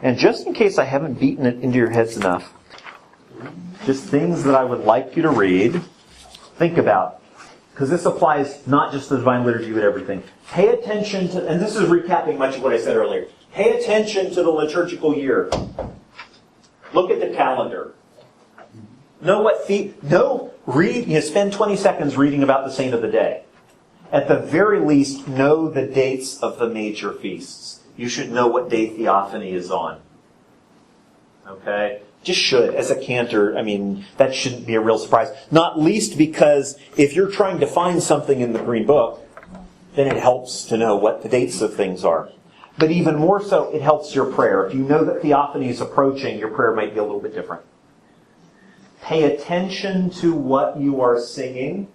And just in case I haven't beaten it into your heads enough, just things that I would like you to read, think about, because this applies not just to the Divine Liturgy, but everything. Pay attention to, and this is recapping much of what I said earlier, pay attention to the liturgical year. Look at the calendar. Know what spend 20 seconds reading about the saint of the day. At the very least, know the dates of the major feasts. You should know what day Theophany is on. Okay? Just should. As a cantor, that shouldn't be a real surprise. Not least because if you're trying to find something in the Green Book, then it helps to know what the dates of things are. But even more so, it helps your prayer. If you know that Theophany is approaching, your prayer might be a little bit different. Pay attention to what you are singing,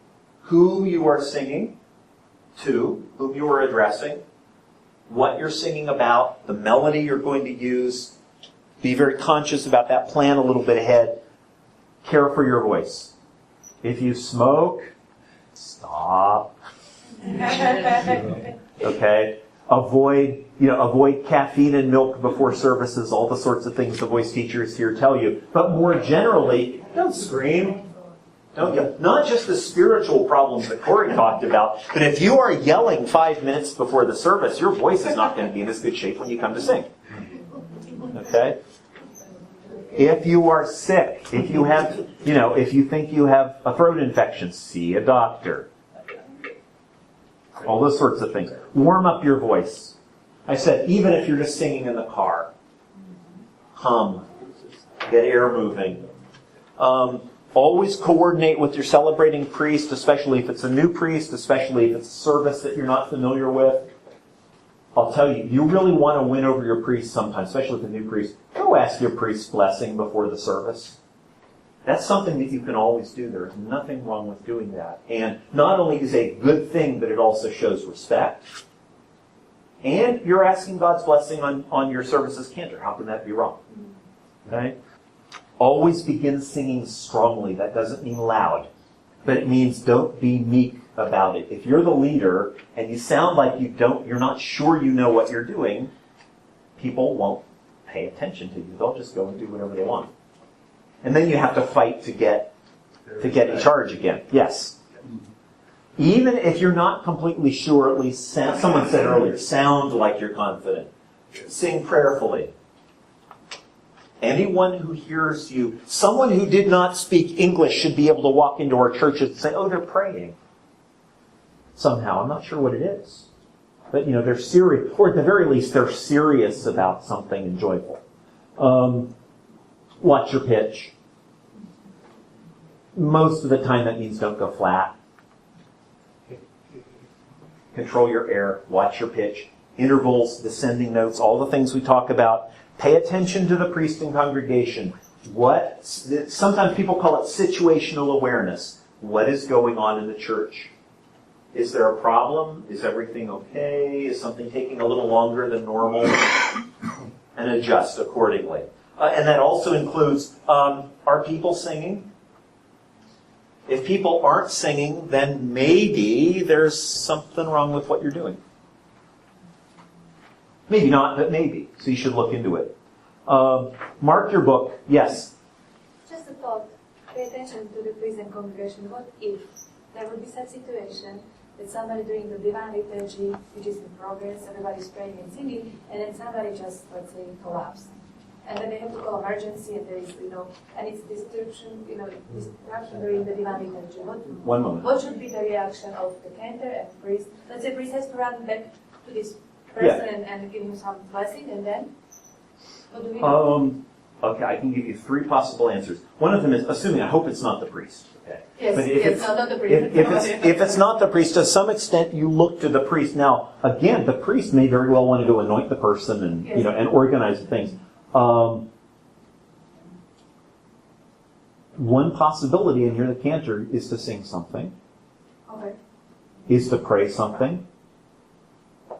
who you are singing to, whom you are addressing, what you're singing about, the melody you're going to use. Be very conscious about that. Plan a little bit ahead. Care for your voice. If you smoke, stop. Okay? Avoid caffeine and milk before services, all the sorts of things the voice teachers here tell you. But more generally, don't scream. Don't yell. Not just the spiritual problems that Corey talked about, but if you are yelling 5 minutes before the service, your voice is not going to be in as good shape when you come to sing. Okay? If you are sick, if you think you have a throat infection, see a doctor. All those sorts of things. Warm up your voice. I said, even if you're just singing in the car, hum. Get air moving. Always coordinate with your celebrating priest, especially if it's a new priest, especially if it's a service that you're not familiar with. I'll tell you, you really want to win over your priest sometimes, especially with a new priest. Go ask your priest's blessing before the service. That's something that you can always do. There is nothing wrong with doing that. And not only is it a good thing, but it also shows respect. And you're asking God's blessing on your service as cantor. How can that be wrong? Okay? Always begin singing strongly. That doesn't mean loud. But it means don't be meek about it. If you're the leader and you sound like you're not sure you know what you're doing, people won't pay attention to you. They'll just go and do whatever they want. And then you have to fight to get in charge again. Yes. Even if you're not completely sure, at least someone said earlier, sound like you're confident. Sing prayerfully. Anyone who hears you, someone who did not speak English should be able to walk into our church and say, oh, they're praying. Somehow. I'm not sure what it is. But, they're serious. Or at the very least, they're serious about something and joyful. Watch your pitch. Most of the time that means don't go flat. Control your air. Watch your pitch. Intervals, descending notes, all the things we talk about. Pay attention to the priest and congregation. Sometimes people call it situational awareness. What is going on in the church? Is there a problem? Is everything okay? Is something taking a little longer than normal? And adjust accordingly. And that also includes, are people singing? If people aren't singing, then maybe there's something wrong with what you're doing. Maybe not, but maybe. So you should look into it. Mark your book. Yes? Just a thought. Pay attention to the priest and congregation. What if there would be such situation that somebody doing the Divine Liturgy, which is in progress, everybody's praying and singing, and then somebody just, let's say, collapsed. And then they have to call emergency, and there is, and it's disruption during the Divine Liturgy. One moment. What should be the reaction of the cantor and priest? Let's say priest has to run back to this person and give him some blessing, and then what do we do? Okay, I can give you 3 possible answers. One of them is, I hope it's not the priest. Okay. Yes, but if not the priest. If it's not the priest, to some extent you look to the priest. Now, again, the priest may very well want to go anoint the person and and organize the things. One possibility, and you're the cantor, is to sing something. Okay. Is to pray something.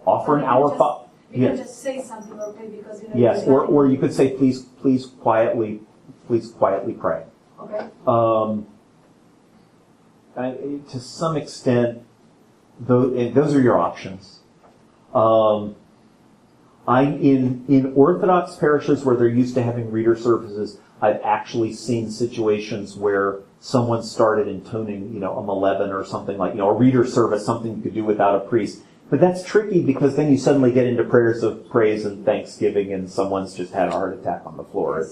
Offer an hour. You can just say something, okay? Because yes, or you could say, please quietly pray. Okay. To some extent, those are your options. In Orthodox parishes where they're used to having reader services, I've actually seen situations where someone started intoning, a Moleben or something like, a reader service, something you could do without a priest. But that's tricky because then you suddenly get into prayers of praise and thanksgiving and someone's just had a heart attack on the floor.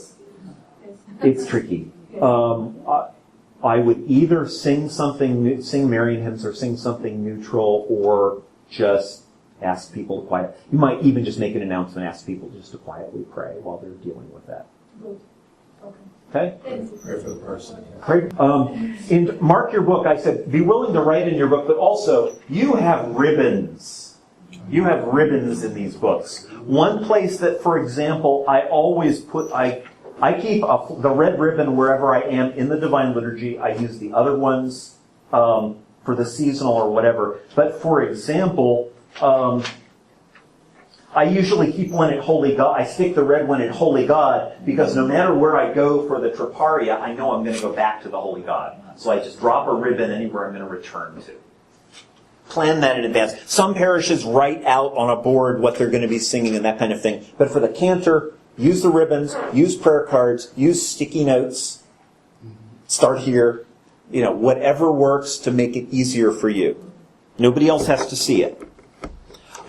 It's tricky. I would either sing Marian hymns or sing something neutral or just ask people to quiet. You might even just make an announcement, ask people just to quietly pray while they're dealing with that. Good. Okay? Pray for the person. Pray. Mark your book. I said, be willing to write in your book, but also, you have ribbons. You have ribbons in these books. One place that, for example, I always put, I keep the red ribbon wherever I am in the Divine Liturgy. I use the other ones for the seasonal or whatever. But for example, I usually keep one at Holy God. I stick the red one at Holy God because no matter where I go for the Traparia, I know I'm going to go back to the Holy God. So I just drop a ribbon anywhere I'm going to return to. Plan that in advance. Some parishes write out on a board what they're going to be singing and that kind of thing. But for the cantor, use the ribbons, use prayer cards, use sticky notes. Start here. Whatever works to make it easier for you. Nobody else has to see it.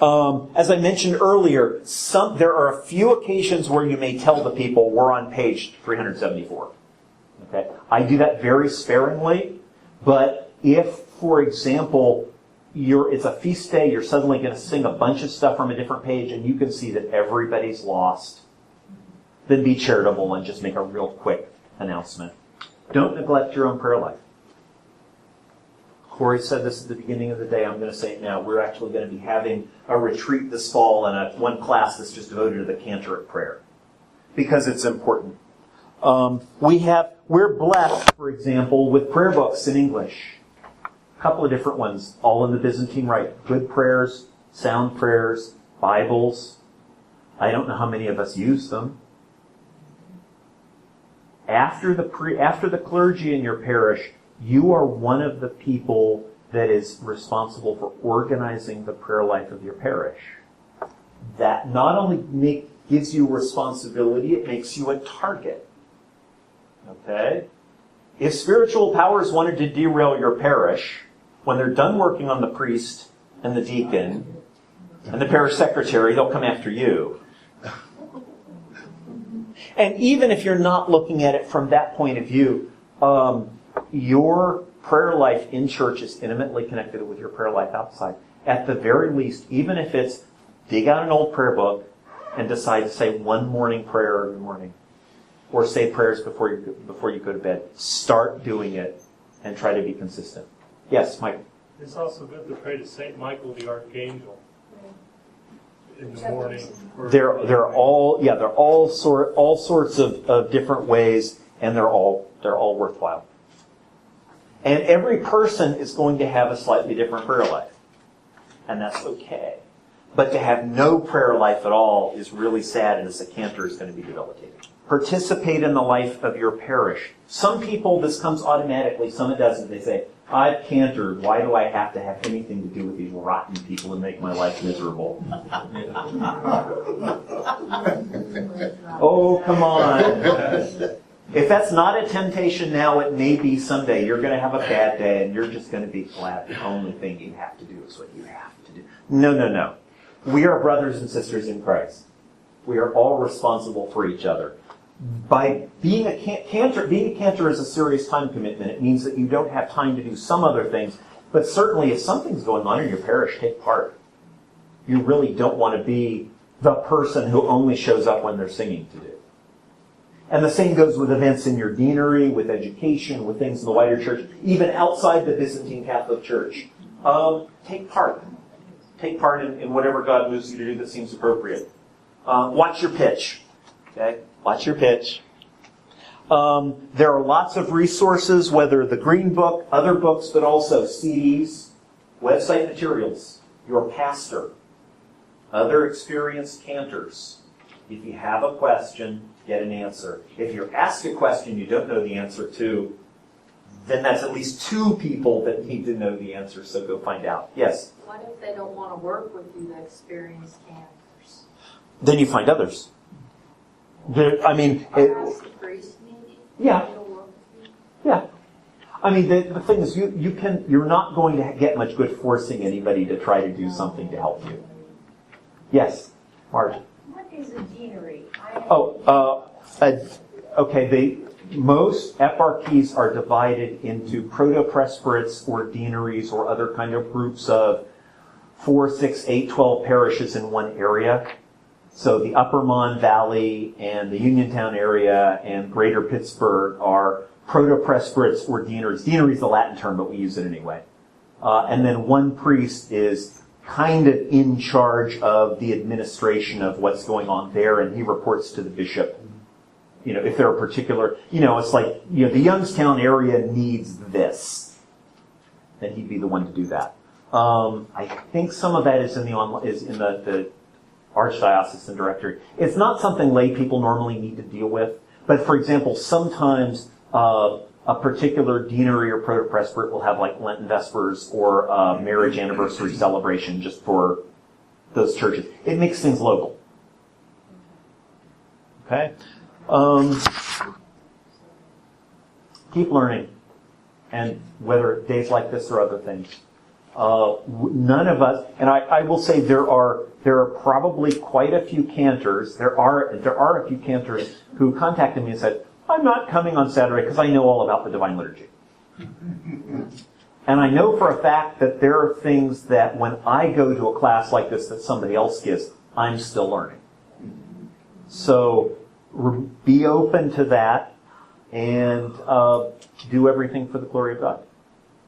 As I mentioned earlier, there are a few occasions where you may tell the people we're on page 374. Okay, I do that very sparingly, but if, for example, it's a feast day, you're suddenly going to sing a bunch of stuff from a different page, and you can see that everybody's lost, then be charitable and just make a real quick announcement. Don't neglect your own prayer life. Corey said this at the beginning of the day. I'm going to say it now. We're actually going to be having a retreat this fall and one class that's just devoted to the Cantor prayer because it's important. We're blessed, for example, with prayer books in English. A couple of different ones, all in the Byzantine Rite. Good prayers, sound prayers, Bibles. I don't know how many of us use them. After the clergy in your parish, you are one of the people that is responsible for organizing the prayer life of your parish. That not only gives you responsibility, it makes you a target. Okay? If spiritual powers wanted to derail your parish, when they're done working on the priest and the deacon and the parish secretary, they'll come after you. And even if you're not looking at it from that point of view, your prayer life in church is intimately connected with your prayer life outside. At the very least, even if it's dig out an old prayer book and decide to say one morning prayer every morning, or say prayers before you go to bed. Start doing it and try to be consistent. Yes, Mike. It's also good to pray to Saint Michael the Archangel in the morning. They're all sorts of different ways, and they're all worthwhile. And every person is going to have a slightly different prayer life. And that's okay. But to have no prayer life at all is really sad, and as a cantor is going to be debilitating. Participate in the life of your parish. Some people, this comes automatically, some it doesn't. They say, I've cantored, why do I have to have anything to do with these rotten people and make my life miserable? Oh, come on. If that's not a temptation now, it may be someday. You're going to have a bad day, and you're just going to be glad the only thing you have to do is what you have to do. No. We are brothers and sisters in Christ. We are all responsible for each other. By being a cantor is a serious time commitment. It means that you don't have time to do some other things. But certainly, if something's going on in your parish, take part. You really don't want to be the person who only shows up when they're singing to do. And the same goes with events in your deanery, with education, with things in the wider church, even outside the Byzantine Catholic Church. Take part. Take part in whatever God moves you to do that seems appropriate. Watch your pitch. Okay? Watch your pitch. There are lots of resources, whether the Green Book, other books, but also CDs, website materials, your pastor, other experienced cantors. If you have a question, get an answer. If you're asked a question you don't know the answer to, then that's at least two people that need to know the answer, so go find out. Yes? What if they don't want to work with you, the experienced cantors? then you find others. I mean, Ask the priest, maybe? yeah. It'll work. Yeah. I mean, the thing is, you're not going to get much good forcing anybody to try to do something to help you. Yes, Marge. What is a deanery? Okay, most eparchies are divided into proto-presbyterates or deaneries or other kind of groups of 4, 6, 8, 12 parishes in one area. So the Upper Mon Valley and the Uniontown area and Greater Pittsburgh are proto-presbyterates or deaneries. Deanery is the Latin term, but we use it anyway. And then one priest is kind of in charge of the administration of what's going on there, and he reports to the bishop. You know, if there are particular, it's like, the Youngstown area needs this, then he'd be the one to do that. I think some of that is in the Archdiocesan Directory. It's not something lay people normally need to deal with, but for example, sometimes a particular deanery or proto-presbyterate will have like Lenten Vespers or marriage anniversary celebration just for those churches. It makes things local. Okay? Keep learning. And whether days like this or other things. None of us, and I will say there are probably quite a few cantors. There are a few cantors who contacted me and said, I'm not coming on Saturday because I know all about the Divine Liturgy. And I know for a fact that there are things that when I go to a class like this that somebody else gives, I'm still learning. So be open to that and do everything for the glory of God.